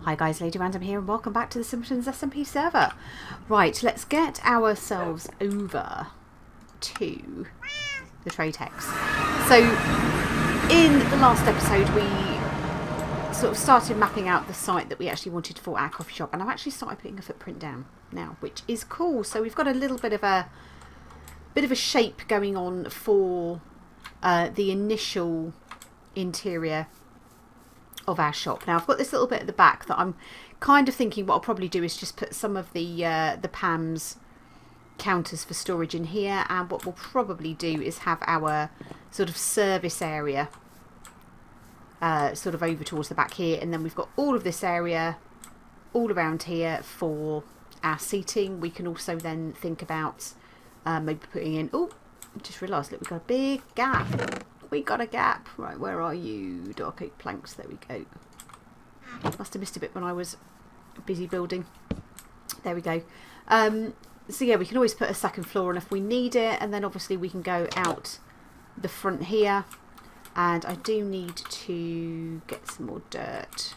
Hi guys, Lady Random here and welcome back to the Simpletons SMP server. Right, let's get ourselves over to the trade hex. So, in the last episode we sort of started mapping out the site that we actually wanted for our coffee shop, and I've actually started putting a footprint down now, which is cool. So we've got a little bit of a shape going on for the initial interior of our shop. Now I've got this little bit at the back that I'm kind of thinking what I'll probably do is just put some of the Pam's counters for storage in here, and what we'll probably do is have our sort of service area sort of over towards the back here, and then we've got all of this area all around here for our seating. We can also then think about maybe putting in, oh, I just realised that we've got a big gap. We got a gap. Right, where are you? Dark oak planks. There we go. Must have missed a bit when I was busy building. There we go. So yeah, we can always put a second floor on if we need it, and then obviously we can go out the front here. And I do need to get some more dirt,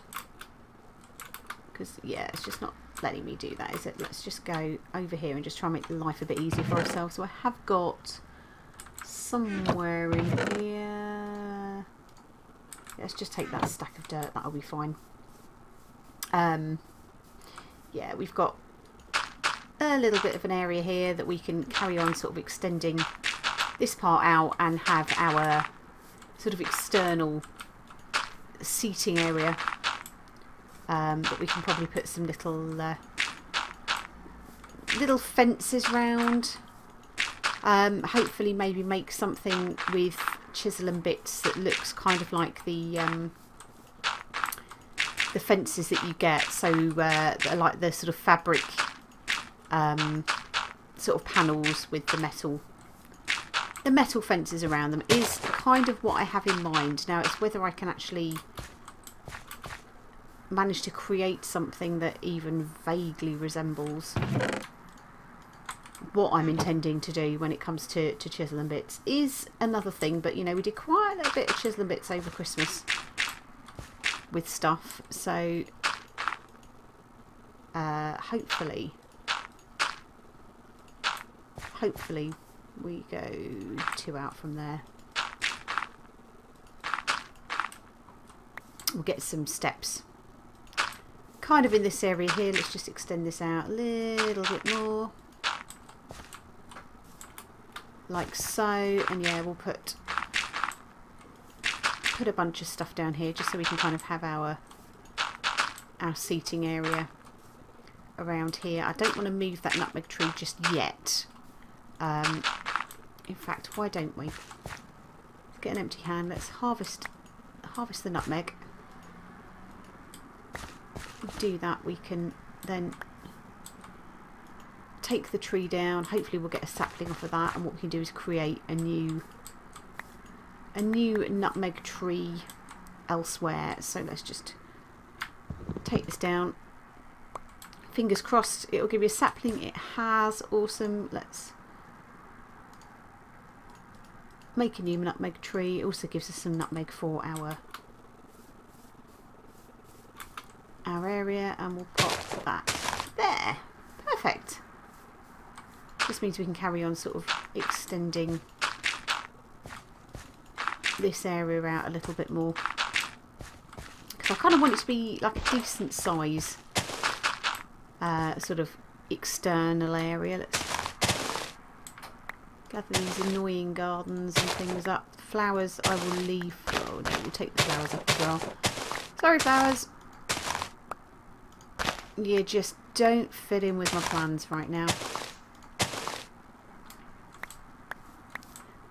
because yeah, it's just not letting me do that, is it? Let's just go over here and just try and make life a bit easier for ourselves. So I have got somewhere in here. Let's just take that stack of dirt, that'll be fine. Yeah, we've got a little bit of an area here that we can carry on sort of extending this part out and have our sort of external seating area that we can probably put some little fences round. Hopefully maybe make something with chisel and bits that looks kind of like the fences that you get, so like the sort of fabric sort of panels with the metal fences around them is kind of what I have in mind. Now it's whether I can actually manage to create something that even vaguely resembles what I'm intending to do when it comes to chisel and bits is another thing. But you know, we did quite a little bit of chisel and bits over Christmas with stuff, so hopefully we go 2 out from there. We'll get some steps kind of in this area here. Let's just extend this out a little bit more, like so, and yeah, we'll put a bunch of stuff down here just so we can kind of have our seating area around here. I don't want to move that nutmeg tree just yet. In fact, why don't we? Let's get an empty hand. Let's harvest the nutmeg. Do that, we can then take the tree down. Hopefully we'll get a sapling off of that, and what we can do is create a new nutmeg tree elsewhere. So let's just take this down. Fingers crossed it'll give you a sapling. It has. Awesome. Let's make a new nutmeg tree. It also gives us some nutmeg for our area, and we'll pop that there. Perfect. This means we can carry on sort of extending this area out a little bit more, because I kind of want it to be like a decent size sort of external area. Let's gather these annoying gardens and things up. Flowers I will leave. Oh no, we'll take the flowers up as well. Sorry flowers, you just don't fit in with my plans right now.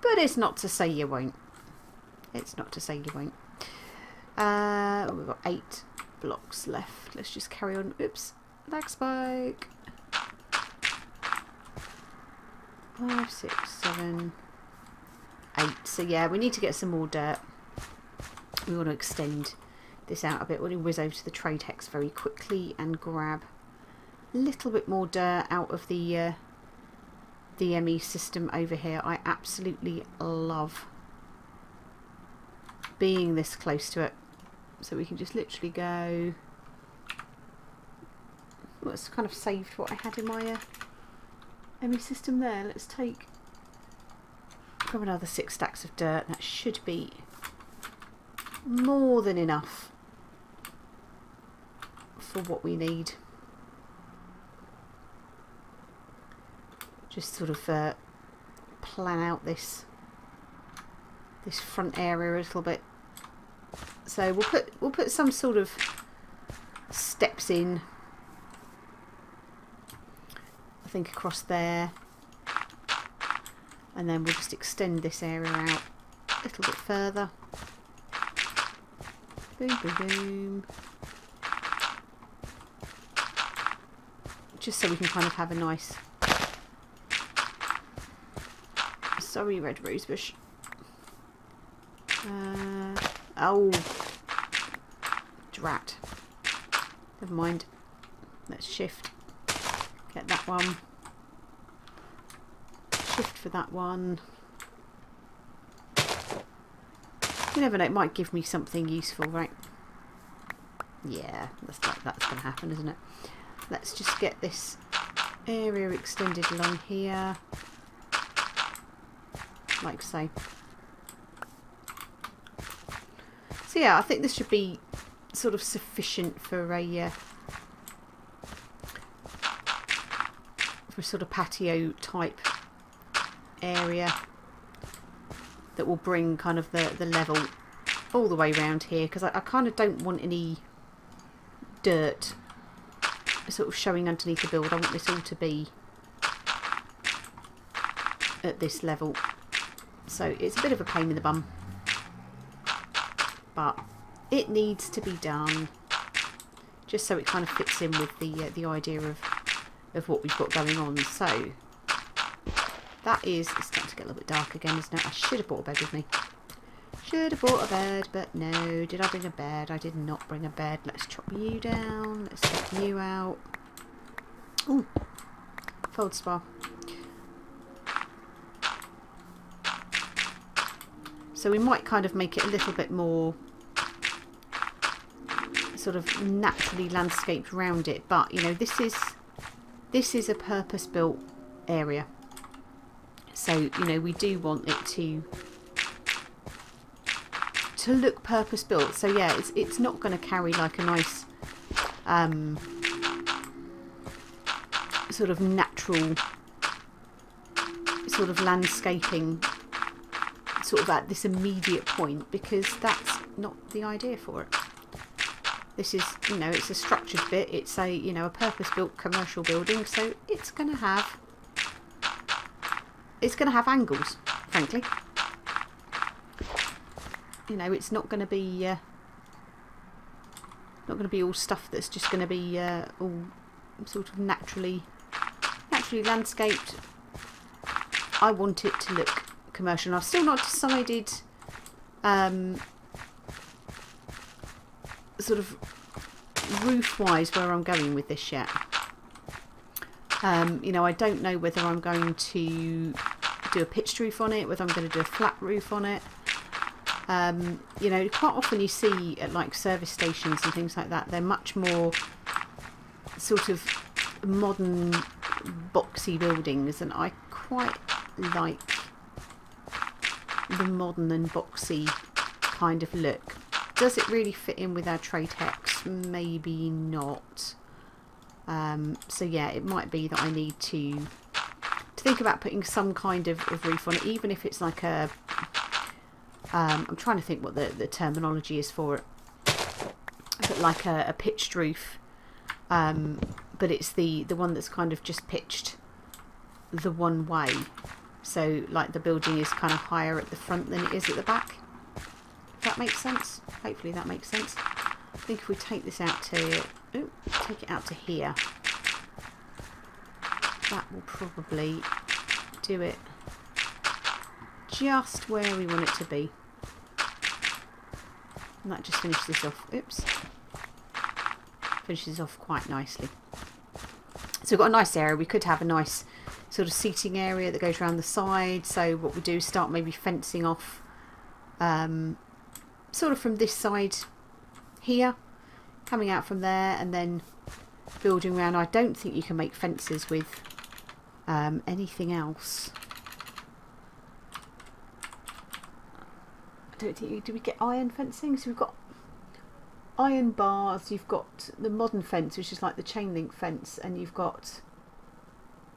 But it's not to say you won't. It's not to say you won't. We've got 8 blocks left. Let's just carry on. Oops, lag spike. 5, 6, 7, 8. So yeah, we need to get some more dirt. We want to extend this out a bit. We're going to whiz over to the trade hex very quickly and grab a little bit more dirt out of the ME system over here. I absolutely love being this close to it, so we can just literally go that's kind of saved what I had in my ME system there. Let's take grab another 6 stacks of dirt. That should be more than enough for what we need. Just sort of plan out this front area a little bit. So we'll put some sort of steps in, I think, across there, and then we'll just extend this area out a little bit further. Boom, boom, boom. Just so we can kind of have a nice... Sorry, red rosebush. Oh, drat. Never mind. Let's shift. Get that one. Shift for that one. You never know, it might give me something useful, right? Yeah, that's going to happen, isn't it? Let's just get this area extended along here, like so. So yeah, I think this should be sort of sufficient for a sort of patio type area that will bring kind of the level all the way around here, because I kind of don't want any dirt sort of showing underneath the build. I want this all to be at this level, so it's a bit of a pain in the bum, but it needs to be done just so it kind of fits in with the idea of what we've got going on. So that is, it's starting to get a little bit dark again, isn't it? I should have brought a bed with me. Should have brought a bed, but no. Did I bring a bed? I did not bring a bed. Let's chop you down. Let's take you out. Ooh, feldspar. So we might kind of make it a little bit more sort of naturally landscaped around it, but you know, this is a purpose-built area, so you know, we do want it to look purpose-built. So yeah, it's not going to carry like a nice sort of natural sort of landscaping sort of at this immediate point, because that's not the idea for it. This is, you know, it's a structured bit. It's a, you know, a purpose-built commercial building, so it's going to have angles, frankly. You know, it's not going to be all stuff that's just going to be all sort of naturally landscaped. I want it to look commercial. I've still not decided sort of roof-wise where I'm going with this yet. You know, I don't know whether I'm going to do a pitched roof on it, whether I'm going to do a flat roof on it. You know, quite often you see at like service stations and things like that, they're much more sort of modern boxy buildings, and I quite like the modern and boxy kind of look. Does it really fit in with our Tratex? Maybe not. So yeah, it might be that I need to think about putting some kind of roof on it, even if it's like a I'm trying to think what the terminology is for it, but like a pitched roof, but it's the one that's kind of just pitched the one way, so like the building is kind of higher at the front than it is at the back, if that makes sense. Hopefully that makes sense. I think if we take this out to take it out to here, that will probably do it just where we want it to be. And that just finishes this off. Oops. Finishes off quite nicely. So we've got a nice area. We could have a nice sort of seating area that goes around the side. So what we do is start maybe fencing off sort of from this side here, coming out from there, and then building around. I don't think you can make fences with anything else. I don't think do we get iron fencing? So we've got iron bars, you've got the modern fence, which is like the chain link fence, and you've got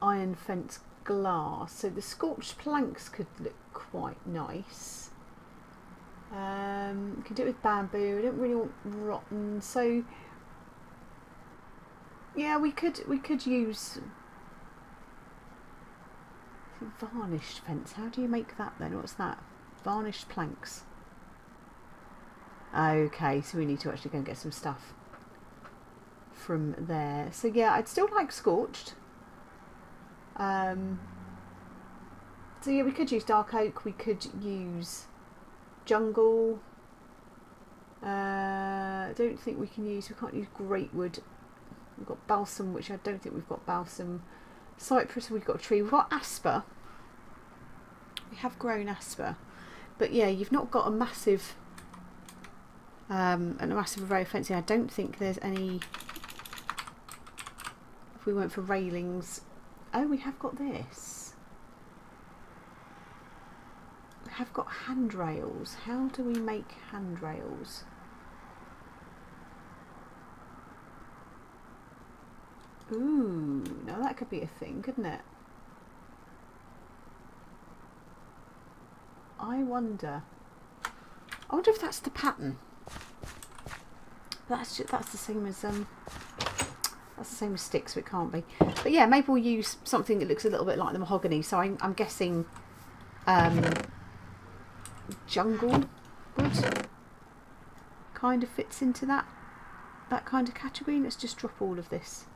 iron fence glass. So the scorched planks could look quite nice. You can do it with bamboo. I don't really want rotten, so yeah, we could use varnished fence. How do you make that then? What's that? Varnished planks. Okay, so we need to actually go and get some stuff from there. So yeah, I'd still like scorched. So yeah, we could use dark oak, we could use jungle. I don't think we can't use great wood. We've got balsam, which I don't think we've got balsam. Cypress, we've got a tree. We've got asper. We have grown asper. But yeah, you've not got a massive array of fencing. I don't think there's any. If we went for railings, oh, we have got this. We have got handrails. How do we make handrails? Ooh, now that could be a thing, couldn't it? I wonder if that's the pattern. That's the same as sticks, so it can't be. But yeah, maybe we'll use something that looks a little bit like the mahogany. So I'm guessing jungle wood kind of fits into that kind of category. Let's just drop all of this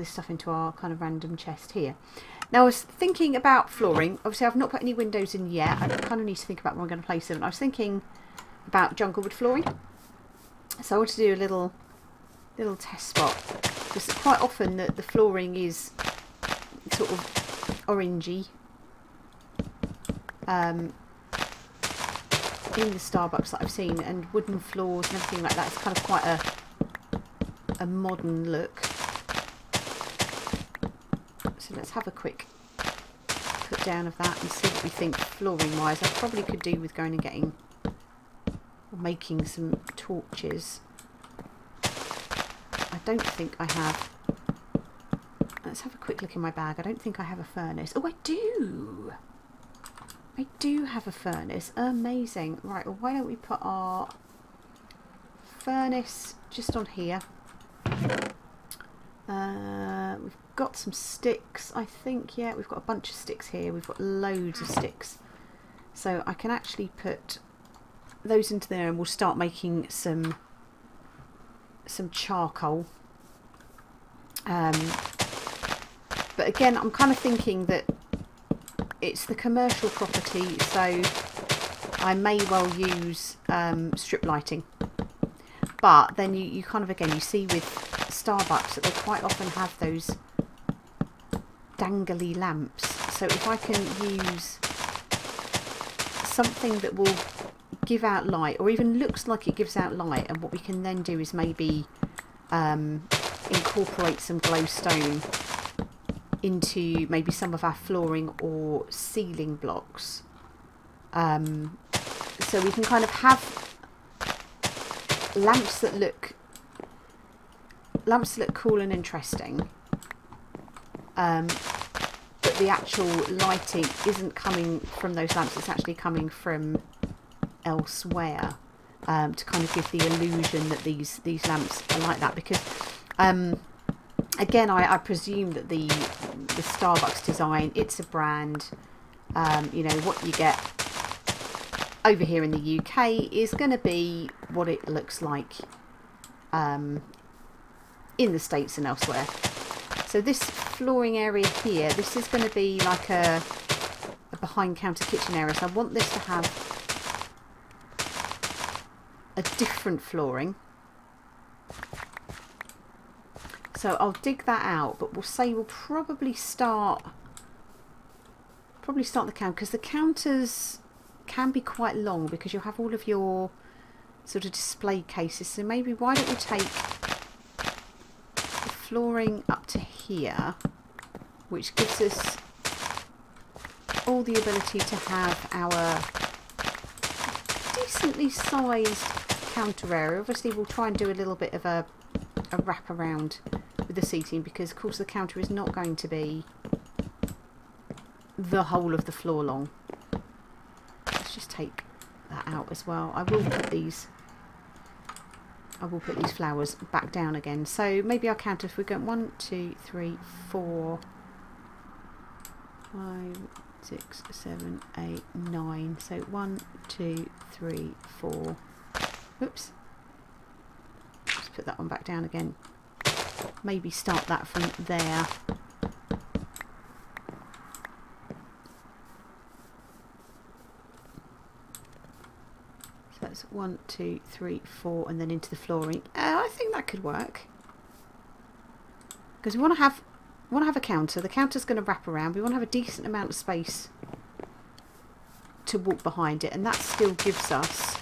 stuff into our kind of random chest here. Now I was thinking about flooring. Obviously I've not put any windows in yet. I kind of need to think about where I'm going to place them. I was thinking about jungle wood flooring. So I want to do a little test spot. Because quite often the flooring is sort of orangey. In the Starbucks that I've seen, and wooden floors and everything like that. It's kind of quite a modern look. So let's have a quick put down of that and see what we think flooring wise. I probably could do with going and getting or making some torches. I don't think I have. Let's have a quick look in my bag. I don't think I have a furnace. Oh, I do! I do have a furnace. Amazing. Right, well, why don't we put our furnace just on here. We've got some sticks, I think. Yeah, we've got a bunch of sticks here. We've got loads of sticks. So I can actually put those into there and we'll start making some charcoal. But again, I'm kind of thinking that it's the commercial property, so I may well use strip lighting. But then you kind of, again, you see with Starbucks that they quite often have those dangly lamps. So if I can use something that will give out light, or even looks like it gives out light, and what we can then do is maybe incorporate some glowstone into maybe some of our flooring or ceiling blocks. So we can kind of have lamps that look cool and interesting, but the actual lighting isn't coming from those lamps, it's actually coming from elsewhere, to kind of give the illusion that these lamps are like that. Because again, I presume that the Starbucks design, it's a brand. You know, what you get over here in the UK is going to be what it looks like in the States and elsewhere. So this flooring area here, this is going to be like a behind counter kitchen area. So I want this to have a different flooring. So I'll dig that out, but we'll probably start the counter, because the counters can be quite long because you'll have all of your sort of display cases. So maybe why don't we take flooring up to here, which gives us all the ability to have our decently sized counter area. Obviously we'll try and do a little bit of a wrap around with the seating, because of course the counter is not going to be the whole of the floor long. Let's just take that out as well. I will put these flowers back down again. So maybe our counter, if we go 1, 2, 3, 4, 5, 6, 7, 8, 9. So 1, 2, 3, 4. Oops. Just put that one back down again. Maybe start that from there. So that's 1, 2, 3, 4, and then into the flooring. I think that could work, because we want to have a counter. The counter's going to wrap around. We want to have a decent amount of space to walk behind it, and that still gives us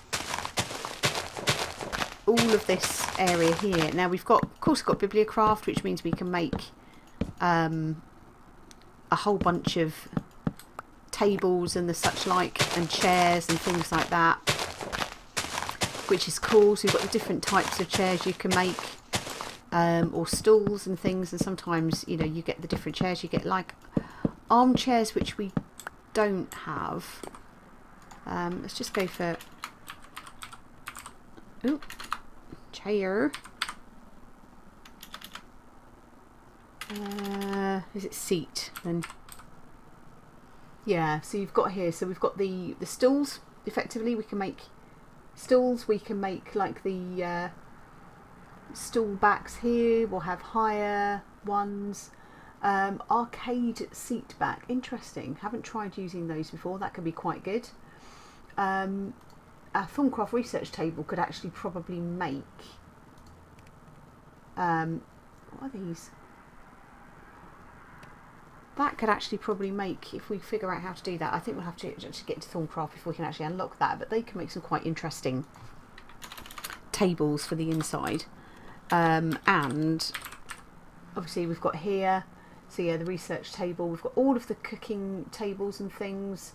all of this area here. Now we've got, of course, got Bibliocraft, which means we can make a whole bunch of tables and the such like, and chairs and things like that, which is cool. So we've got the different types of chairs you can make, or stools and things, and sometimes, you know, you get the different chairs. You get like armchairs, which we don't have. Let's just go for chair. Is it seat then? Yeah, so you've got here, so we've got the stools. Effectively we can make stools, we can make like the stool backs here. We'll have higher ones. Arcade seat back, interesting, haven't tried using those before. That could be quite good. Our Thorncraft research table could actually probably make what are these? That could actually probably make, if we figure out how to do that. I think we'll have to actually get to Thorncraft before we can actually unlock that, but they can make some quite interesting tables for the inside. And obviously we've got here, so yeah, the research table. We've got all of the cooking tables and things.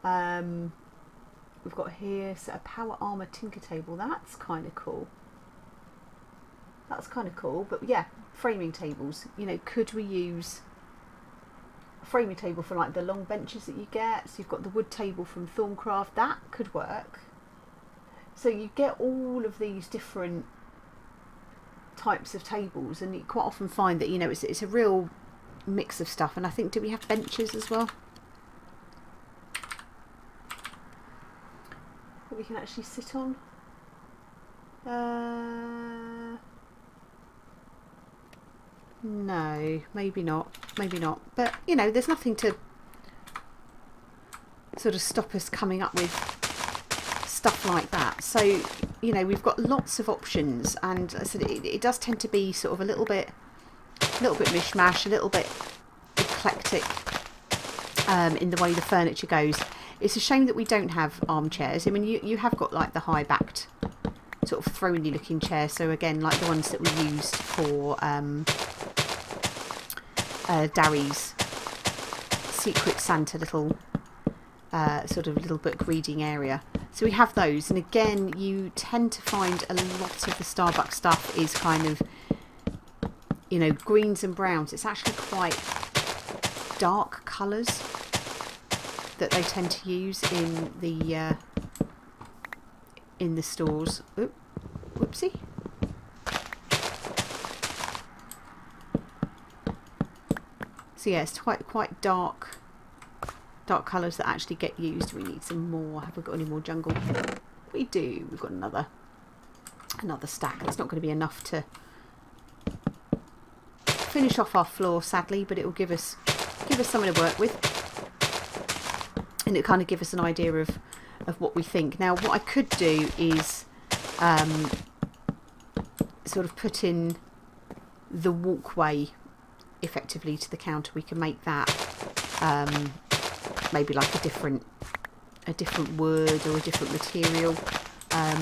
We've got here, so a power armor tinker table. That's kind of cool. That's kind of cool. But yeah, framing tables. You know, could we use a framing table for like the long benches that you get? So you've got the wood table from Thorncraft. That could work. So you get all of these different types of tables, and you quite often find that, you know, it's a real mix of stuff. And I think, do we have benches as well that we can actually sit on? No, maybe not, but you know, there's nothing to sort of stop us coming up with stuff like that. So, you know, we've got lots of options, and I said it does tend to be sort of a little bit mishmash, a little bit eclectic in the way the furniture goes. It's a shame that we don't have armchairs. I mean, you have got like the high backed sort of throny looking chairs, so again, like the ones that we used for Darry's Secret Santa little sort of little book reading area. So we have those, and again, you tend to find a lot of the Starbucks stuff is kind of, you know, greens and browns. It's actually quite dark colours that they tend to use in the stores. Oop, whoopsie. So yeah, it's quite dark colours that actually get used. We need some more. Have we got any more jungle? We do. We've got another stack. That's not going to be enough to finish off our floor, sadly, but it will give us something to work with, and it kind of give us an idea of what we think. Now, what I could do is sort of put in the walkway effectively to the counter. We can make that maybe like a different wood or a different material,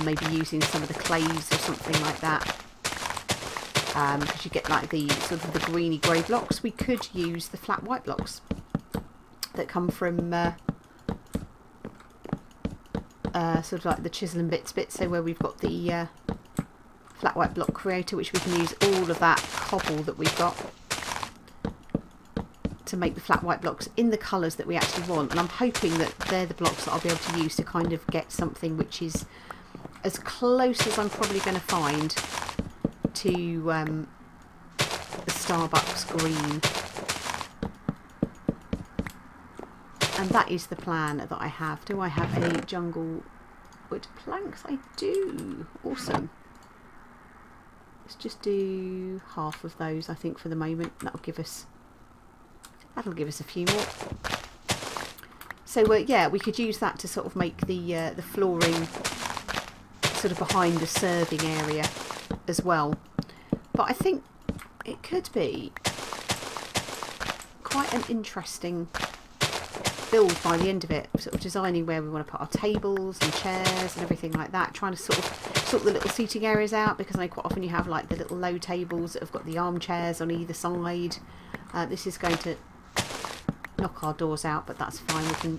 maybe using some of the clays or something like that. because you get like the sort of the greeny grey blocks. We could use the flat white blocks that come from sort of like the chisel and bits bit, so where we've got the flat white block creator, which we can use all of that cobble that we've got to make the flat white blocks in the colours that we actually want. And I'm hoping that they're the blocks that I'll be able to use to kind of get something which is as close as I'm probably going to find to the Starbucks green. And that is the plan that I have. Do I have any jungle wood planks? I do. Awesome. Let's just do half of those, I think, for the moment. That'll give us a few more. So yeah, we could use that to sort of make the flooring sort of behind the serving area as well. But I think it could be quite an interesting build by the end of it, sort of designing where we want to put our tables and chairs and everything like that, trying to sort the little seating areas out, because I know quite often you have like the little low tables that have got the armchairs on either side. This is going to knock our doors out, but that's fine.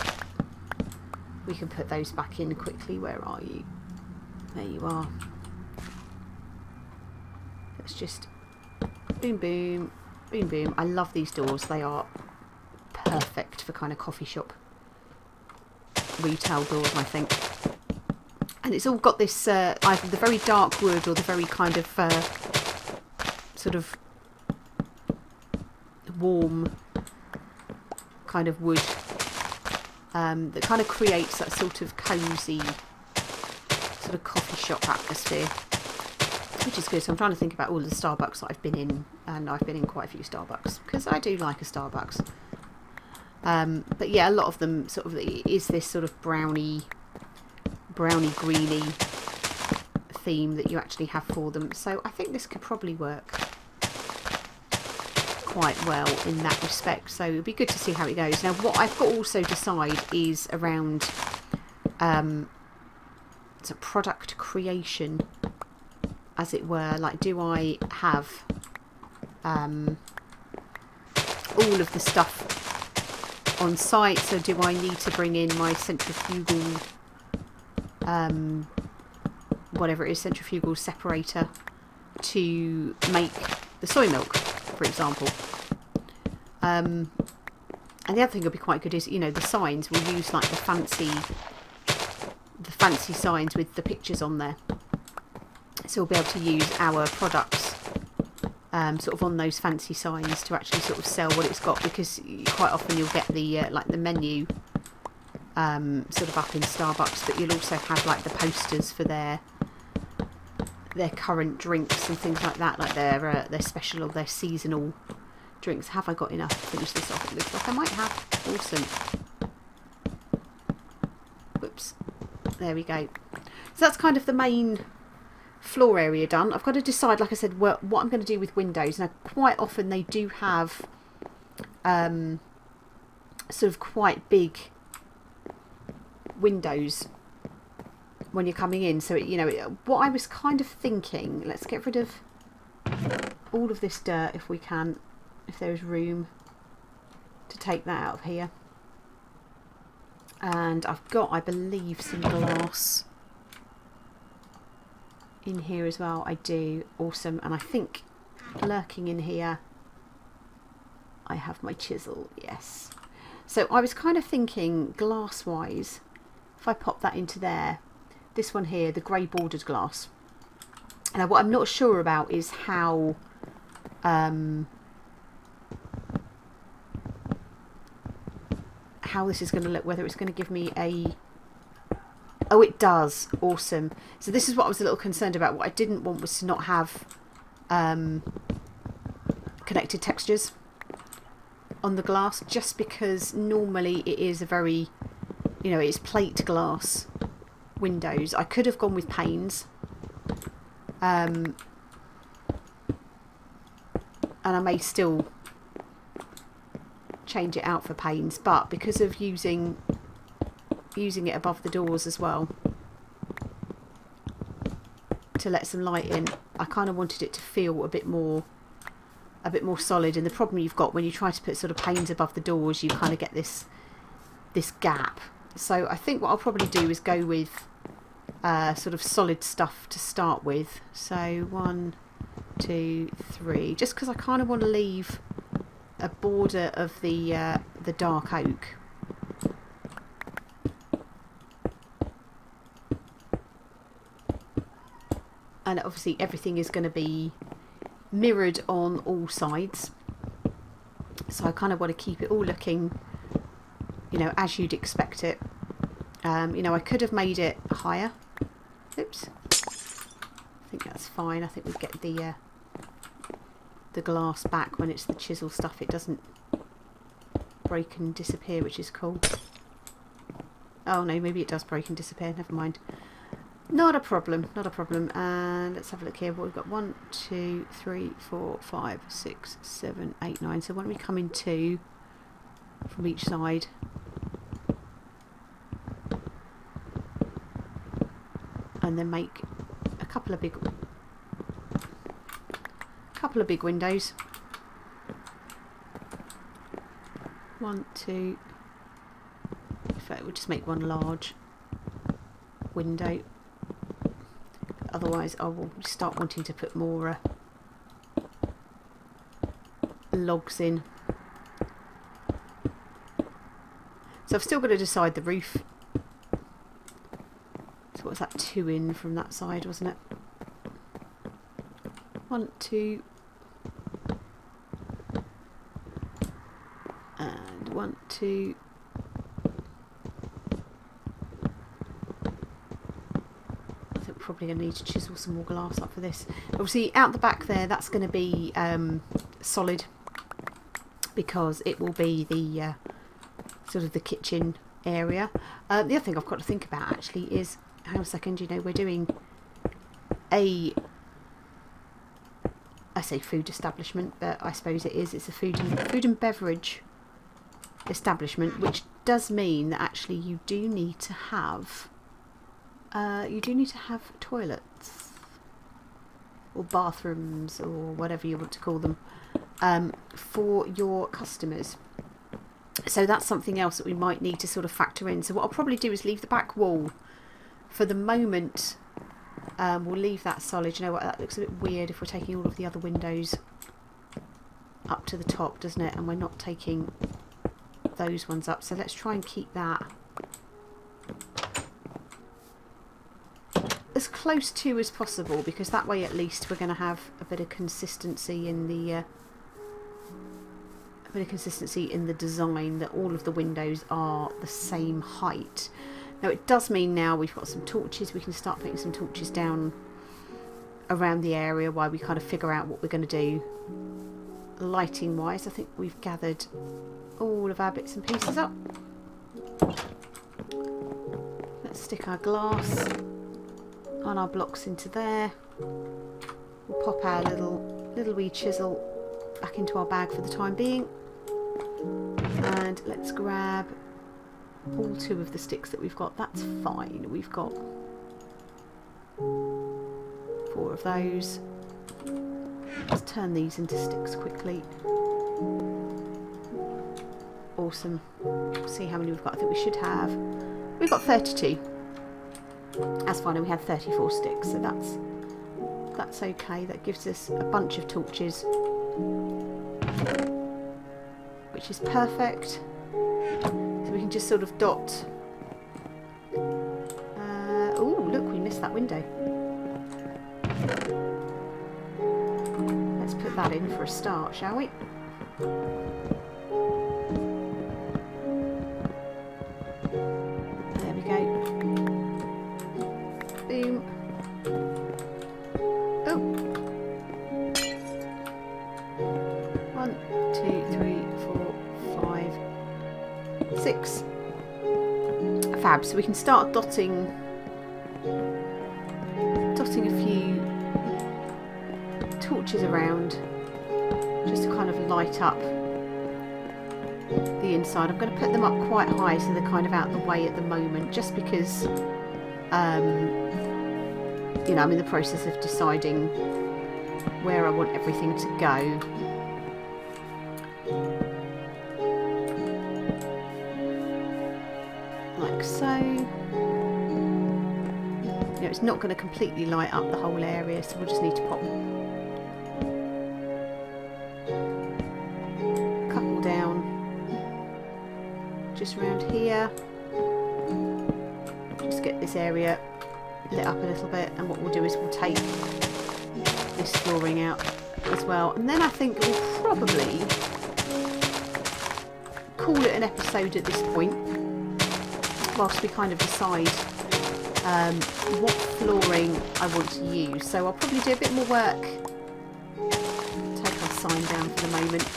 We can put those back in quickly. Where are you? There you are. Let's just boom boom boom boom. I love these doors. They are perfect for kind of coffee shop retail doors, I think. And it's all got this either the very dark wood or the very kind of sort of warm kind of wood that kind of creates that sort of cosy sort of coffee shop atmosphere, which is good. So I'm trying to think about all the Starbucks that I've been in, and I've been in quite a few Starbucks because I do like a Starbucks. But yeah, a lot of them sort of is this sort of browny greeny theme that you actually have for them. So I think this could probably work quite well in that respect. So it'll be good to see how it goes. Now what I've got to also decide is around so product creation, as it were. Like, do I have all of the stuff on site? So do I need to bring in my centrifugal whatever it is, centrifugal separator to make the soy milk, for example? And the other thing that would be quite good is, you know, the signs. We'll use like the fancy signs with the pictures on there, so we'll be able to use our products sort of on those fancy signs to actually sort of sell what it's got, because quite often you'll get the like the menu sort of up in Starbucks, but you'll also have like the posters for their current drinks and things like that, like their special or their seasonal drinks. Have I got enough to finish this off? It looks like I might have. Awesome. Whoops. There we go. So that's kind of the main floor area done. I've got to decide, like I said, what I'm going to do with windows. Now quite often they do have sort of quite big windows when you're coming in, so you know what I was kind of thinking. Let's get rid of all of this dirt if we can, if there's room to take that out of here. And I've got, I believe, some glass in here as well. I do. Awesome. And I think lurking in here I have my chisel. Yes. So I was kind of thinking glass wise, if I pop that into there, this one here, the grey bordered glass. Now what I'm not sure about is how this is going to look, whether it's going to give me a... Oh, it does. Awesome. So this is what I was a little concerned about. What I didn't want was to not have connected textures on the glass, just because normally it is a very, you know, it's plate glass windows. I could have gone with panes, and I may still change it out for panes, but because of using it above the doors as well to let some light in, I kind of wanted it to feel a bit more solid. And the problem you've got when you try to put sort of panes above the doors, you kind of get this gap. So I think what I'll probably do is go with sort of solid stuff to start with. So 1, 2, 3, just because I kind of want to leave a border of the dark oak. And obviously everything is going to be mirrored on all sides, so I kind of want to keep it all looking, you know, as you'd expect it. You know, I could have made it higher. Oops. I think that's fine. I think we get the glass back when it's the chisel stuff. It doesn't break and disappear, which is cool. Oh no, maybe it does break and disappear. Never mind. Not a problem, not a problem. And let's have a look here. What we've got: 1, 2, 3, 4, 5, 6, 7, 8, 9. So why don't we come in 2 from each side? And then make a couple of big windows. 1, 2. In fact, we'll just make one large window. Otherwise I will start wanting to put more logs in. So I've still got to decide the roof. So what's that, 2 in from that side, wasn't it? 1, 2, and 1, 2. Probably going to need to chisel some more glass up for this. Obviously out the back there, that's going to be solid, because it will be the sort of the kitchen area. The other thing I've got to think about actually is, hang on a second, you know, we're doing I say food establishment, but I suppose it's a food and beverage establishment, which does mean that actually you do need to have toilets or bathrooms or whatever you want to call them for your customers. So that's something else that we might need to sort of factor in. So what I'll probably do is leave the back wall for the moment. We'll leave that solid. You know what, that looks a bit weird if we're taking all of the other windows up to the top, doesn't it? And we're not taking those ones up. So let's try and keep that as close to as possible, because that way at least we're going to have a bit of consistency in the design, that all of the windows are the same height. Now it does mean now we've got some torches, we can start putting some torches down around the area while we kind of figure out what we're going to do lighting wise. I think we've gathered all of our bits and pieces up. Let's stick our glass on our blocks into there. We'll pop our little wee chisel back into our bag for the time being, and let's grab all 2 of the sticks that we've got. That's fine, we've got 4 of those. Let's turn these into sticks quickly. Awesome. See how many we've got. I think we've got 32. That's fine, and we had 34 sticks, so that's okay. That gives us a bunch of torches, which is perfect. So we can just sort of dot. Oh, look, we missed that window. Let's put that in for a start, shall we? There we go. Boom. Oh. 1, 2, 3, 4, 5, 6. Fab. So we can start dotting a few torches around, just to kind of light up the inside. I'm going to put them up quite high so they're kind of out of the way at the moment, just because you know, I'm in the process of deciding where I want everything to go. Like so. You know, it's not going to completely light up the whole area, so we'll just need to pop a couple down just around here. Just get this area lit up a little bit, and what we'll do is we'll take this flooring out as well, and then I think we'll probably call it an episode at this point whilst we kind of decide what flooring I want to use. So I'll probably do a bit more work. Take our sign down for the moment.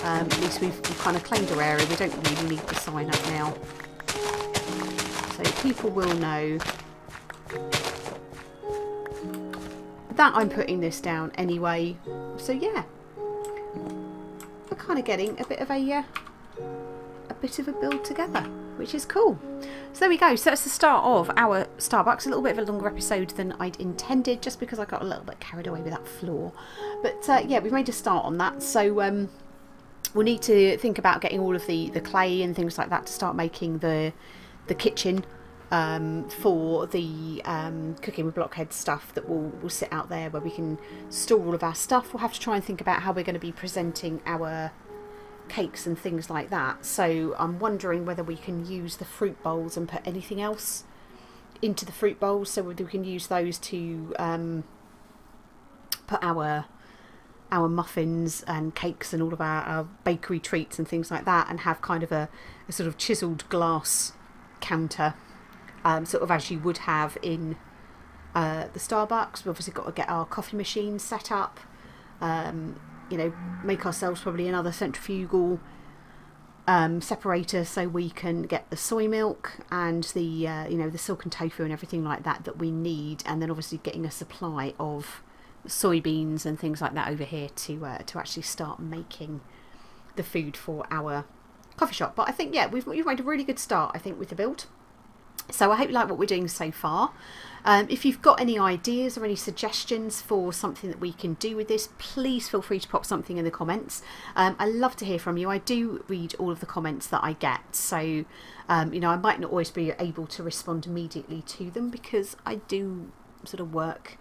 At least we've kind of claimed our area. We don't really need the sign up now, so people will know that I'm putting this down anyway. So yeah, we're kind of getting a bit of a build together, which is cool. So there we go. So that's the start of our Starbucks. A little bit of a longer episode than I'd intended, just because I got a little bit carried away with that floor. But yeah, we've made a start on that. So we'll need to think about getting all of the clay and things like that to start making the kitchen for the cooking with blockhead stuff that will sit out there where we can store all of our stuff. We'll have to try and think about how we're going to be presenting our cakes and things like that. So I'm wondering whether we can use the fruit bowls and put anything else into the fruit bowls, so we can use those to put our muffins and cakes and all of our bakery treats and things like that, and have kind of a sort of chiselled glass counter, sort of as you would have in the Starbucks. We've obviously got to get our coffee machine set up, you know, make ourselves probably another centrifugal separator so we can get the soy milk and the you know, the silken tofu and everything like that we need, and then obviously getting a supply of soybeans and things like that over here to actually start making the food for our coffee shop. But I think, yeah, we've made a really good start, I think, with the build. So I hope you like what we're doing so far. If you've got any ideas or any suggestions for something that we can do with this, please feel free to pop something in the comments. I love to hear from you. I do read all of the comments that I get, so you know, I might not always be able to respond immediately to them because I do sort of work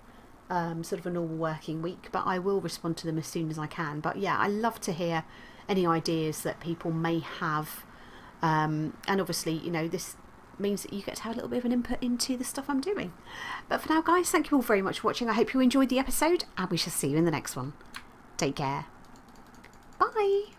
sort of a normal working week, but I will respond to them as soon as I can. But yeah, I love to hear any ideas that people may have, and obviously, you know, this means that you get to have a little bit of an input into the stuff I'm doing. But for now, guys, thank you all very much for watching. I hope you enjoyed the episode, and we shall see you in the next one. Take care. Bye.